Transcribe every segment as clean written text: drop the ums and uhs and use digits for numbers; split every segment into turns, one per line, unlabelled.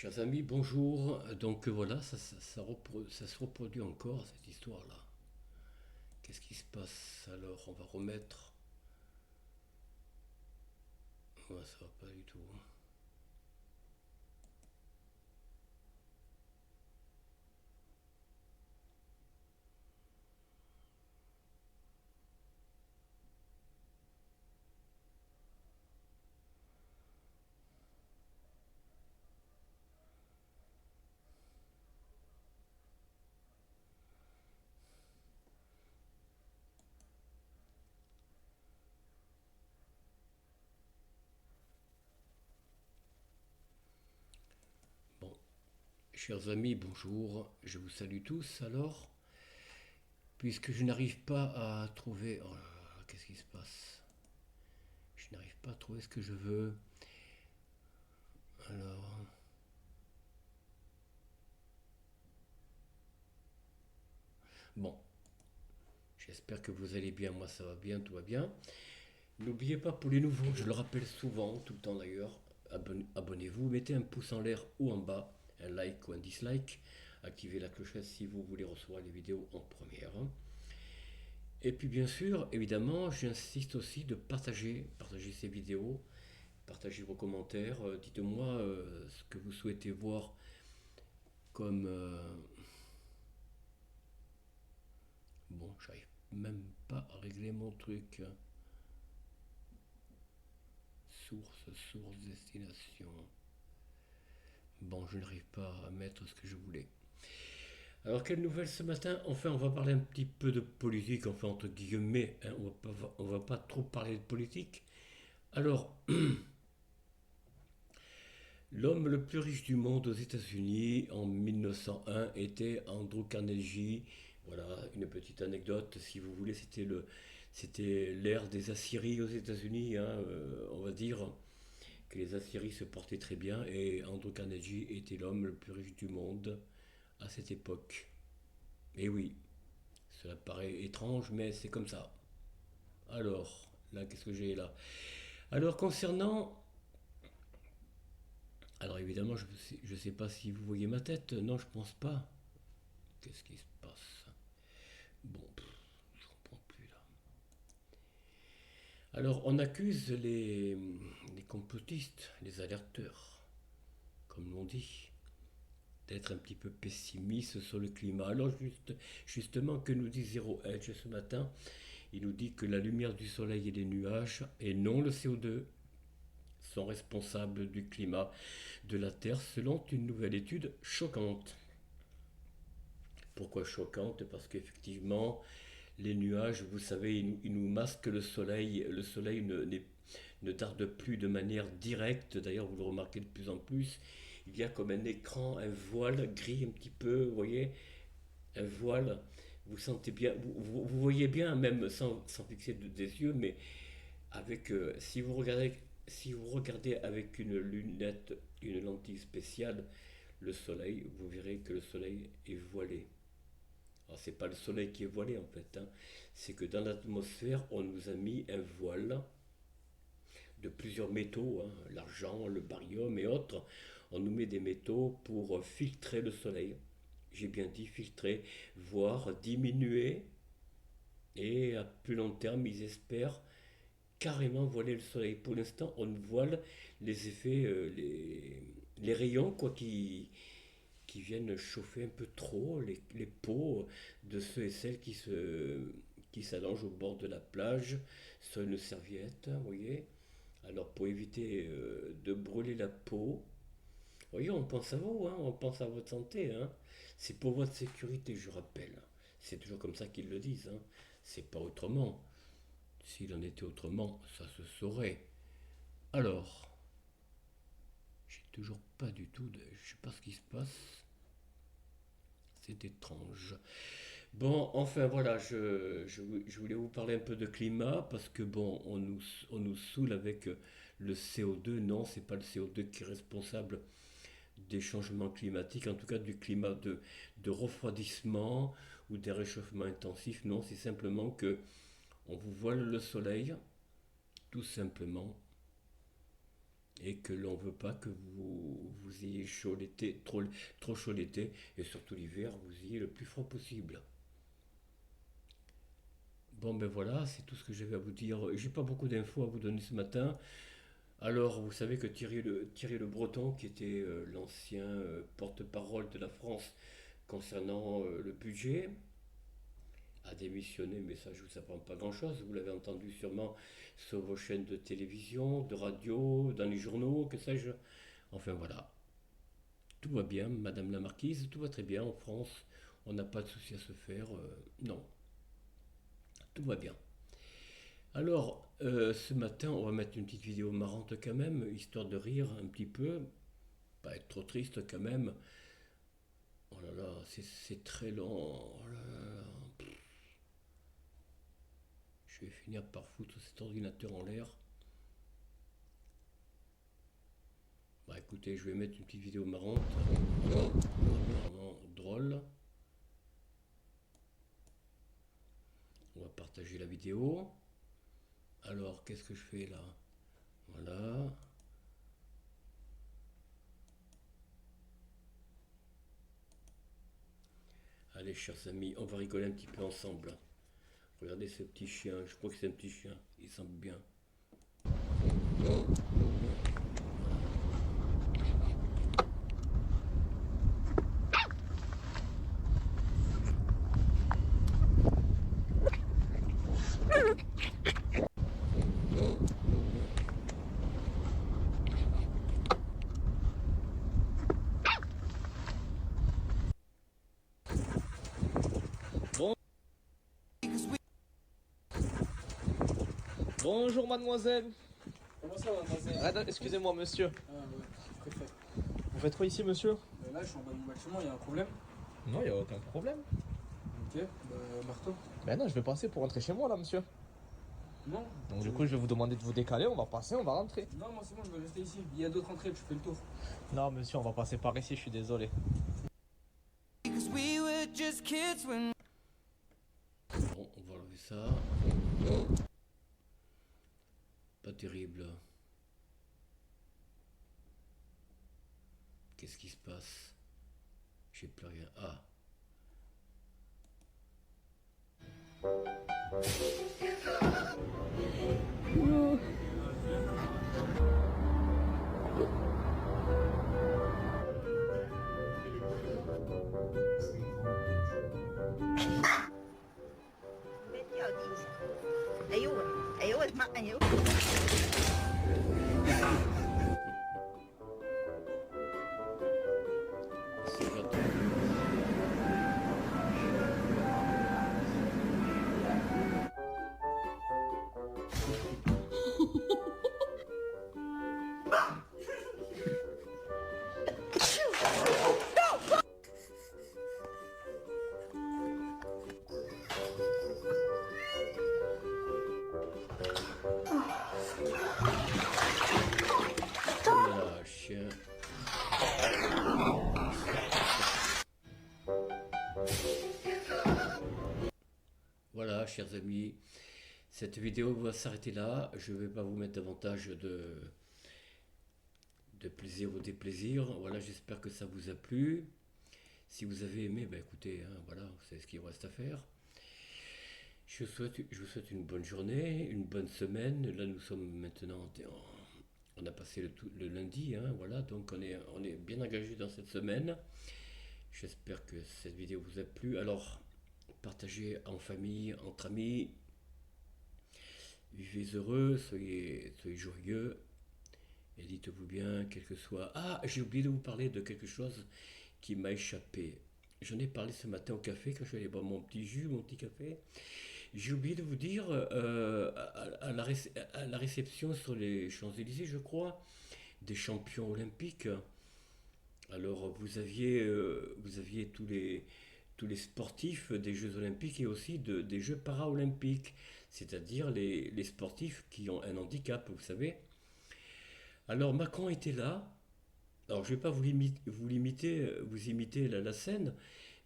Chers amis, bonjour. Donc voilà, ça se reproduit encore cette histoire-là. Qu'est-ce qui se passe alors? On va remettre. Ouais, ça va pas du tout. Bon, chers amis, bonjour. Je vous salue tous. Alors, puisque je n'arrive pas à trouver. Oh là là, qu'est-ce qui se passe? Je n'arrive pas à trouver ce que je veux. Alors, bon, j'espère que vous allez bien. Moi, ça va bien, tout va bien. N'oubliez pas pour les nouveaux, je le rappelle souvent, tout le temps d'ailleurs, abonnez-vous, mettez un pouce en l'air ou en bas, un like ou un dislike, activez la clochette si vous voulez recevoir les vidéos en première. Et puis bien sûr, évidemment, j'insiste aussi de partager ces vidéos, partagez vos commentaires, dites-moi ce que vous souhaitez voir comme... bon, j'arrive même pas à régler mon truc. Source, destination. Bon, je n'arrive pas à mettre ce que je voulais. Alors, quelle nouvelle ce matin? Enfin, on va parler un petit peu de politique, enfin, entre guillemets, hein, on va pas trop parler de politique. Alors, l'homme le plus riche du monde aux États-Unis en 1901 était Andrew Carnegie. Voilà, une petite anecdote, si vous voulez, c'était l'ère des Assyries aux États-Unis, hein, on va dire que les Assyries se portaient très bien et Andrew Carnegie était l'homme le plus riche du monde à cette époque. Et oui, cela paraît étrange, mais c'est comme ça. Alors, là, qu'est-ce que j'ai là? Alors, concernant... Alors, évidemment, je sais pas si vous voyez ma tête. Non, je pense pas. Qu'est-ce qui se passe? Bon, je comprends plus là. Alors, on accuse les complotistes, les alerteurs, comme l'on dit, d'être un petit peu pessimistes sur le climat. Alors, justement, que nous dit Zero Edge ce matin? Il nous dit que la lumière du soleil et des nuages, et non le CO2, sont responsables du climat de la Terre selon une nouvelle étude choquante. Pourquoi choquante? Parce qu'effectivement, les nuages, vous savez, ils nous masquent le soleil. Le soleil ne tarde plus de manière directe. D'ailleurs, vous le remarquez de plus en plus. Il y a comme un écran, un voile gris un petit peu, vous voyez, un voile. Vous sentez bien, vous voyez bien, même sans fixer des yeux, mais avec, si vous regardez avec une lunette, une lentille spéciale, le soleil, vous verrez que le soleil est voilé. Alors c'est pas le soleil qui est voilé en fait, hein. C'est que dans l'atmosphère, on nous a mis un voile de plusieurs métaux, hein, l'argent, le barium et autres. On nous met des métaux pour filtrer le soleil. J'ai bien dit filtrer, voire diminuer. Et à plus long terme, ils espèrent carrément voiler le soleil. Pour l'instant, on voile les effets, les rayons quoi, qui viennent chauffer un peu trop les peaux de ceux et celles qui s'allongent au bord de la plage sur une serviette, vous voyez. Alors pour éviter de brûler la peau, vous voyez, on pense à vous, hein, on pense à votre santé, hein. C'est pour votre sécurité, je rappelle. C'est toujours comme ça qu'ils le disent, hein. C'est pas autrement. S'il en était autrement, ça se saurait. Alors, j'ai toujours pas du tout de... Je sais pas ce qui se passe. C'est étrange. Bon, enfin voilà, je voulais vous parler un peu de climat parce que bon, on nous saoule avec le CO2. Non, c'est pas le CO2 qui est responsable des changements climatiques, en tout cas du climat de refroidissement ou des réchauffements intensifs. Non, c'est simplement que on vous voile le soleil, tout simplement. et que l'on ne veut pas que vous ayez chaud l'été, trop chaud l'été, et surtout l'hiver, vous ayez le plus froid possible. Bon ben voilà, c'est tout ce que j'avais à vous dire. J'ai pas beaucoup d'infos à vous donner ce matin. Alors, vous savez que Thierry Le Breton, qui était l'ancien porte-parole de la France concernant le budget, a démissionné, mais ça je vous apprends pas grand-chose. Vous l'avez entendu sûrement sur vos chaînes de télévision, de radio, dans les journaux, que sais-je. Enfin voilà, tout va bien, Madame la Marquise, tout va très bien en France. On n'a pas de souci à se faire. Non, tout va bien. Alors, ce matin, on va mettre une petite vidéo marrante quand même, histoire de rire un petit peu, pas être trop triste quand même. Oh là là, c'est très long. Oh là là. Je vais finir par foutre cet ordinateur en l'air. Bah écoutez, je vais mettre une petite vidéo marrante, vraiment drôle. On va partager la vidéo. Alors, qu'est-ce que je fais là? Voilà. Allez, chers amis, on va rigoler un petit peu ensemble. Regardez ce petit chien, je crois que c'est un petit chien, il semble bien.
Bon- Bonjour mademoiselle.
Comment ça, mademoiselle?
Excusez-moi monsieur.
Ah ouais, je préfère.
Vous faites quoi ici monsieur?
Là, je suis en bas de mon bâtiment, il y a un problème.
Non, il n'y a aucun problème.
Ok, bah, marteau.
Ben non, je vais passer pour rentrer chez moi là monsieur.
Non.
Donc du coup je vais vous demander de vous décaler, on va passer, on va rentrer.
Non, moi c'est bon, je vais rester ici. Il y a d'autres entrées, tu fais le tour.
Non monsieur, on va passer par ici, je suis désolé.
Bon, on va enlever ça. Pas terrible. Qu'est-ce qui se passe? J'ai plus rien. Ah.
ايوه ايوه اسمع ايوه
C'est gâteau. Oh là là, chien. Voilà, chers amis, cette vidéo va s'arrêter là. Je ne vais pas vous mettre davantage de plaisir ou déplaisir. Voilà, j'espère que ça vous a plu. Si vous avez aimé, ben écoutez, hein, voilà, c'est ce qu'il vous reste à faire. Je vous souhaite une bonne journée, une bonne semaine. Là, nous sommes maintenant, on a passé le lundi, hein, voilà, donc on est bien engagé dans cette semaine. J'espère que cette vidéo vous a plu. Alors, partagez en famille, entre amis. Vivez heureux, soyez joyeux. Et dites-vous bien, quel que soit... Ah, j'ai oublié de vous parler de quelque chose qui m'a échappé. J'en ai parlé ce matin au café, quand je suis allé boire mon petit jus, mon petit café. J'ai oublié de vous dire, à la réception sur les Champs-Élysées, je crois, des champions olympiques. Alors, vous aviez tous les sportifs des Jeux olympiques et aussi des Jeux paralympiques, c'est-à-dire les sportifs qui ont un handicap, vous savez. Alors, Macron était là. Alors, je ne vais pas vous imiter la scène,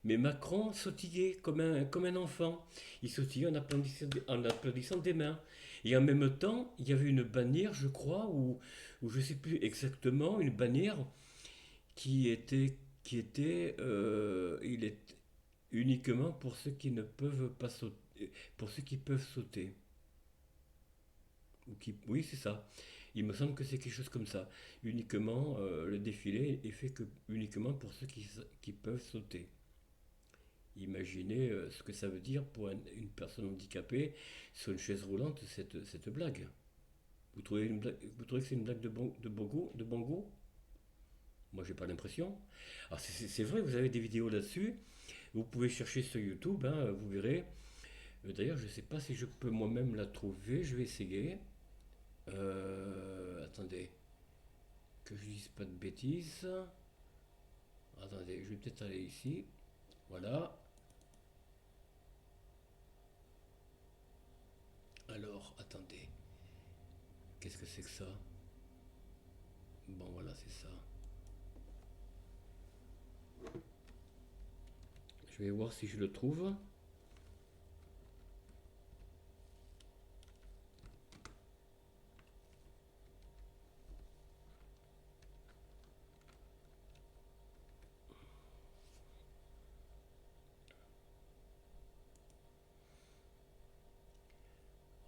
Mais Macron sautillait comme un enfant. Il sautillait en applaudissant des mains. Et en même temps, il y avait une bannière, je crois, ou je ne sais plus exactement, une bannière il est uniquement pour ceux qui ne peuvent pas sauter, pour ceux qui peuvent sauter. Oui, c'est ça. Il me semble que c'est quelque chose comme ça. Uniquement, le défilé est fait que uniquement pour ceux qui peuvent sauter. Imaginez ce que ça veut dire pour une personne handicapée sur une chaise roulante, cette blague. Vous trouvez que c'est une blague de bon goût? Moi, j'ai pas l'impression. Alors, c'est vrai, vous avez des vidéos là-dessus. Vous pouvez chercher sur YouTube, hein, vous verrez. D'ailleurs, je ne sais pas si je peux moi-même la trouver. Je vais essayer. Attendez, que je dise pas de bêtises. Attendez, je vais peut-être aller ici. Voilà. Alors, attendez. Qu'est-ce que c'est que ça? Bon, voilà, c'est ça. Je vais voir si je le trouve.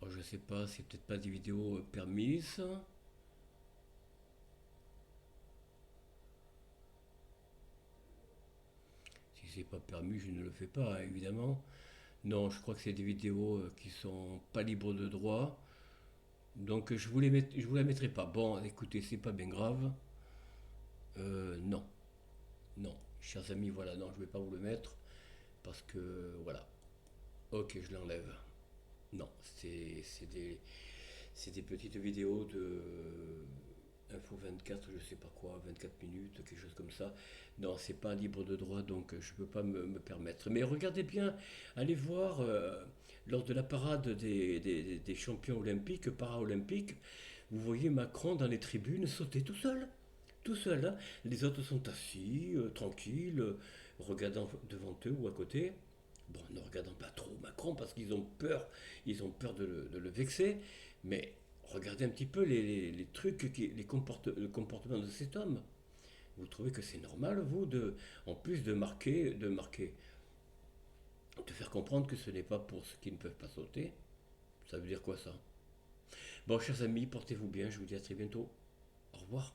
Oh, je sais pas, c'est peut-être pas des vidéos permises. Si c'est pas permis, je ne le fais pas, évidemment. Non, je crois que c'est des vidéos qui sont pas libres de droit. Donc je vous la mettrai pas. Bon, écoutez, c'est pas bien grave. Non, non, chers amis, voilà, non, je vais pas vous le mettre parce que voilà. Ok, je l'enlève. Non, c'est des petites vidéos de Info 24, je sais pas quoi, 24 minutes, quelque chose comme ça. Non, c'est pas libre de droit, donc je peux pas me permettre. Mais regardez bien, allez voir lors de la parade des champions olympiques, para-olympiques, vous voyez Macron dans les tribunes sauter tout seul. Hein. Les autres sont assis, tranquilles, regardant devant eux ou à côté. Bon, ne regardant pas trop Macron parce ils ont peur de le vexer, mais regardez un petit peu les trucs, le comportement de cet homme. Vous trouvez que c'est normal, vous, en plus de faire comprendre que ce n'est pas pour ceux qui ne peuvent pas sauter? Ça veut dire quoi ça? Bon, chers amis, portez-vous bien, je vous dis à très bientôt. Au revoir.